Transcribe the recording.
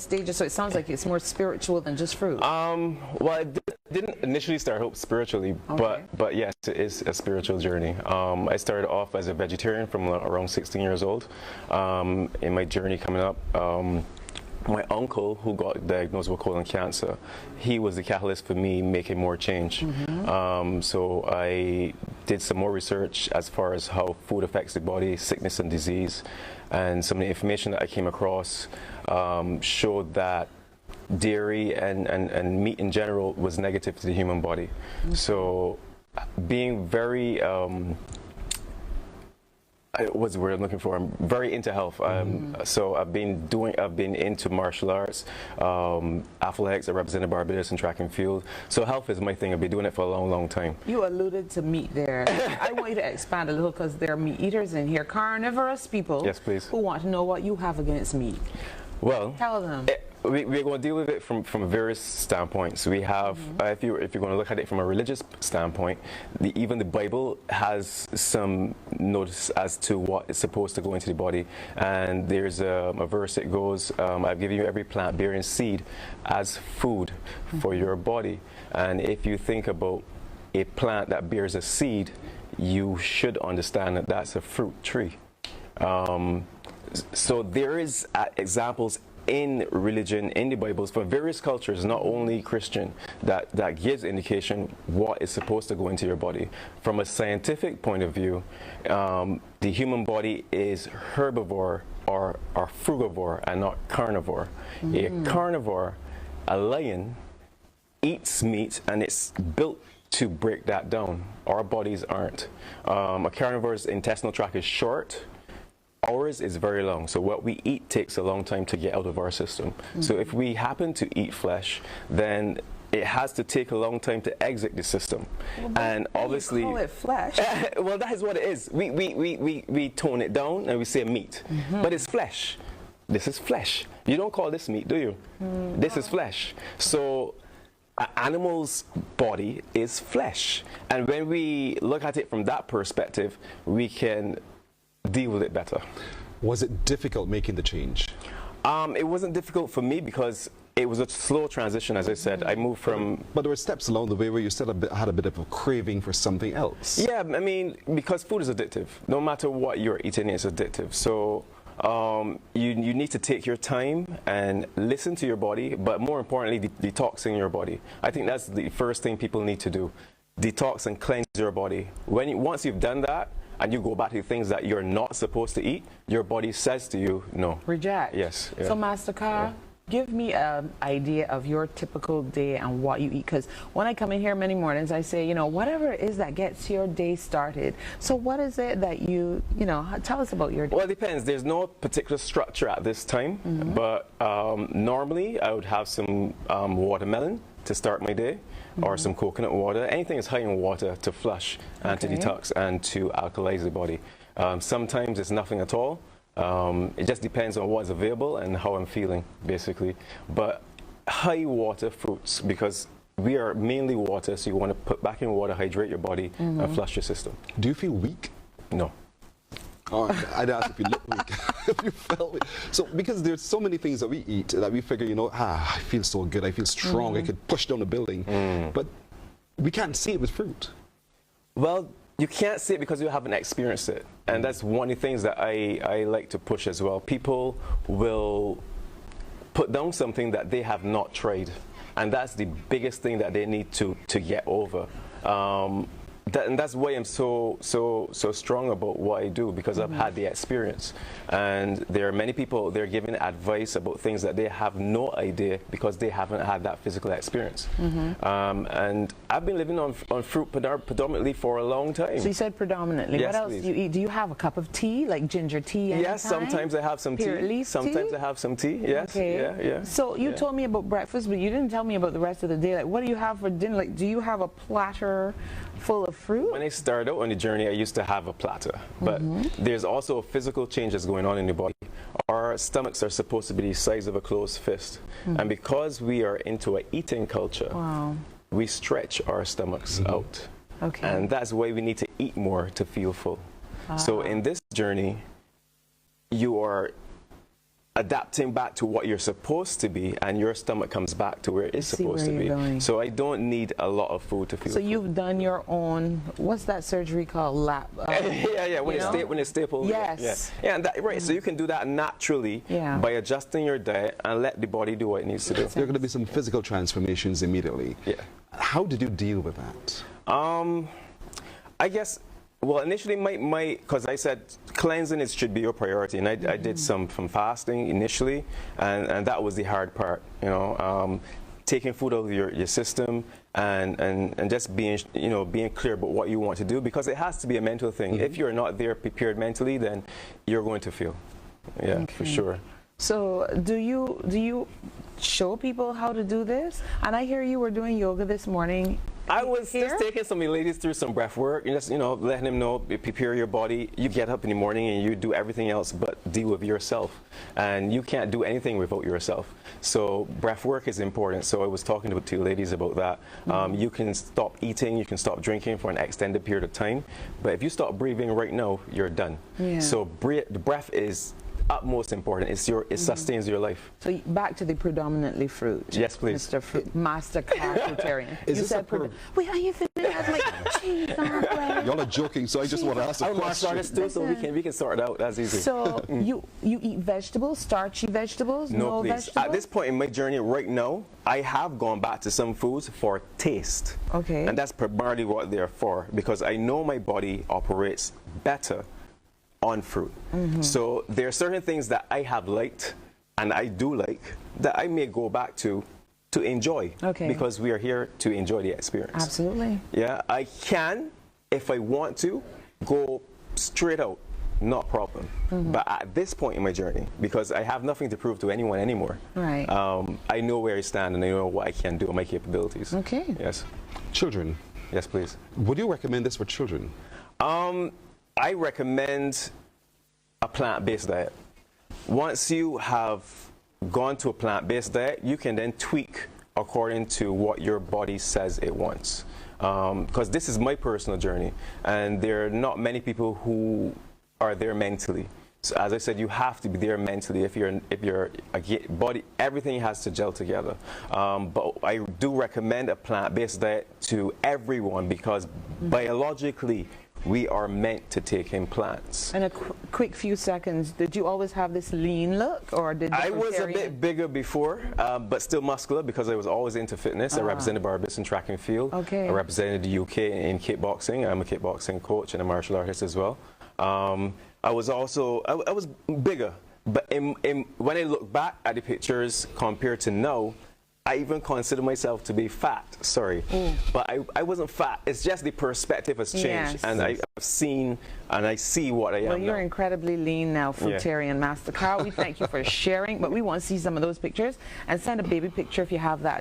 stages? So it sounds like it's more spiritual than just fruit. Well, it didn't initially start out spiritually, Okay. but yes, it is a spiritual journey. I started off as a vegetarian from around 16 years old. In my journey coming up, my uncle, who got diagnosed with colon cancer, he was the catalyst for me making more change. So I did some more research as far as how food affects the body, sickness and disease, and some of the information that I came across showed that dairy and meat in general was negative to the human body. So being very what's the word I'm looking for? I'm very into health. So I've been into martial arts, athletics. I represented Barbados in track and field. So health is my thing. I've been doing it for a long, long time. You alluded to meat there. I want you to expand a little because there are meat eaters in here, carnivorous people. Yes, please. Who want to know what you have against meat. Well, Tell them. We're going to deal with it from various standpoints. We have, if you're going to look at it from a religious standpoint, even the Bible has some notice as to what is supposed to go into the body. And there's a verse that goes, I've given you every plant bearing seed as food for your body. And if you think about a plant that bears a seed, you should understand that that's a fruit tree. So there is examples in religion, in the Bibles, for various cultures, not only Christian, that gives indication what is supposed to go into your body. From a scientific point of view, the human body is herbivore or frugivore and not carnivore. A carnivore, a lion, eats meat and it's built to break that down. Our bodies aren't. A carnivore's intestinal tract is short. Ours is very long, so what we eat takes a long time to get out of our system. So if we happen to eat flesh, then it has to take a long time to exit the system. Well, and obviously, you call it flesh. well, that is what it is. We tone it down and we say meat, but it's flesh. This is flesh. You don't call this meat, do you? This is flesh. So an animal's body is flesh, and when we look at it from that perspective, we can deal with it better. Was it difficult making the change? It wasn't difficult for me because it was a slow transition. As I said, I moved from... But there were steps along the way where you still had a bit of a craving for something else. Yeah, I mean, because food is addictive. No matter what you're eating, it's addictive. So you need to take your time and listen to your body, but more importantly, detoxing your body. I think that's the first thing people need to do. Detox and cleanse your body. Once you've done that, and you go back to the things that you're not supposed to eat, your body says to you, no. Reject. Yes. Yeah. So, Master Carr, give me an idea of your typical day and what you eat. Because when I come in here many mornings, I say, whatever it is that gets your day started. So what is it that you tell us about your day? Well, it depends. There's no particular structure at this time, but normally I would have some watermelon to start my day, or some coconut water. Anything that's high in water to flush and to detox and to alkalize the body. Sometimes it's nothing at all. It just depends on what's available and how I'm feeling, basically. But high water fruits, because we are mainly water, so you want to put back in water, hydrate your body, and flush your system. Do you feel weak? No. Oh, I'd ask if you look weak, if you felt weak. So, because there's so many things that we eat that we figure, I feel so good, I feel strong, I could push down a building. But we can't see it with fruit. Well, you can't see it because you haven't experienced it. And that's one of the things that I like to push as well. People will put down something that they have not tried. And that's the biggest thing that they need to get over. And that's why I'm so strong about what I do, because I've had the experience. And there are many people, they're giving advice about things that they have no idea because they haven't had that physical experience. And I've been living on fruit predominantly for a long time. So you said predominantly. Yes, what else please. do you eat? Do you have a cup of tea, like ginger tea? Yes, sometimes I have some tea. Sometimes I have some tea, yes. Okay. Yeah. So you told me about breakfast, but you didn't tell me about the rest of the day. Like, what do you have for dinner? Like, do you have a platter full of fruit? When I started out on the journey, I used to have a platter, but there's also physical changes going on in the body. Our stomachs are supposed to be the size of a closed fist, and because we are into an eating culture, we stretch our stomachs out. Okay. And that's why we need to eat more to feel full. So in this journey, you are adapting back to what you're supposed to be, and your stomach comes back to where it's supposed to be. So I don't need a lot of food to feel full. You've done your own, what's that surgery called? Lap? When it's stapled. Yes. Yeah, and that, right. So you can do that naturally by adjusting your diet and let the body do what it needs to do. There are going to be some physical transformations immediately. Yeah. How did you deal with that? I guess, well, initially, because I said cleansing should be your priority, and I did some fasting initially, and that was the hard part, taking food out of your system and just being clear about what you want to do, because it has to be a mental thing. If you're not there prepared mentally, then you're going to fail. Yeah, for sure. So do you show people how to do this? And I hear you were doing yoga this morning. I was just taking some of the ladies through some breath work and just, letting them know, prepare your body. You get up in the morning and you do everything else but deal with yourself. And you can't do anything without yourself. So breath work is important. So I was talking to two ladies about that. You can stop eating, you can stop drinking for an extended period of time. But if you stop breathing right now, you're done. Yeah. So the breath is utmost important. It sustains your life. So back to the predominantly fruit. Yes, please. Mr. Fruit, Master Fruitarian. You said wait, are you finished? I was like, geez, y'all are joking, so I just want to ask a question. So we can sort it out. That's easy. So you eat vegetables, starchy vegetables? No, please. Vegetables? At this point in my journey right now, I have gone back to some foods for taste. Okay. And that's primarily what they're for, because I know my body operates better on fruit. So there are certain things that I have liked and I do like that I may go back to enjoy, because we are here to enjoy the experience. Absolutely. Yeah, I can, if I want to, go straight out, not a problem. But at this point in my journey, because I have nothing to prove to anyone anymore, right? I know where I stand and I know what I can do and my capabilities. Okay. Yes. Children. Yes, please. Would you recommend this for children? I recommend a plant-based diet. Once you have gone to a plant-based diet, you can then tweak according to what your body says it wants. Because this is my personal journey, and there are not many people who are there mentally. So as I said, you have to be there mentally. If you're a body, everything has to gel together. But I do recommend a plant-based diet to everyone, because biologically, we are meant to take in plants. In a quick few seconds, did you always have this lean look, or did I was a bit bigger before, but still muscular, because I was always into fitness. I represented Barbados in track and field. I represented the UK in kickboxing. I'm a kickboxing coach and a martial artist as well. I was also, I was bigger, but when I look back at the pictures compared to now, I even consider myself to be fat, but I wasn't fat. It's just the perspective has changed, and I've seen and I see what I am. Well, you're now. incredibly lean now, Fruitarian Master Carl. We thank you for sharing, but we want to see some of those pictures, and send a baby picture if you have that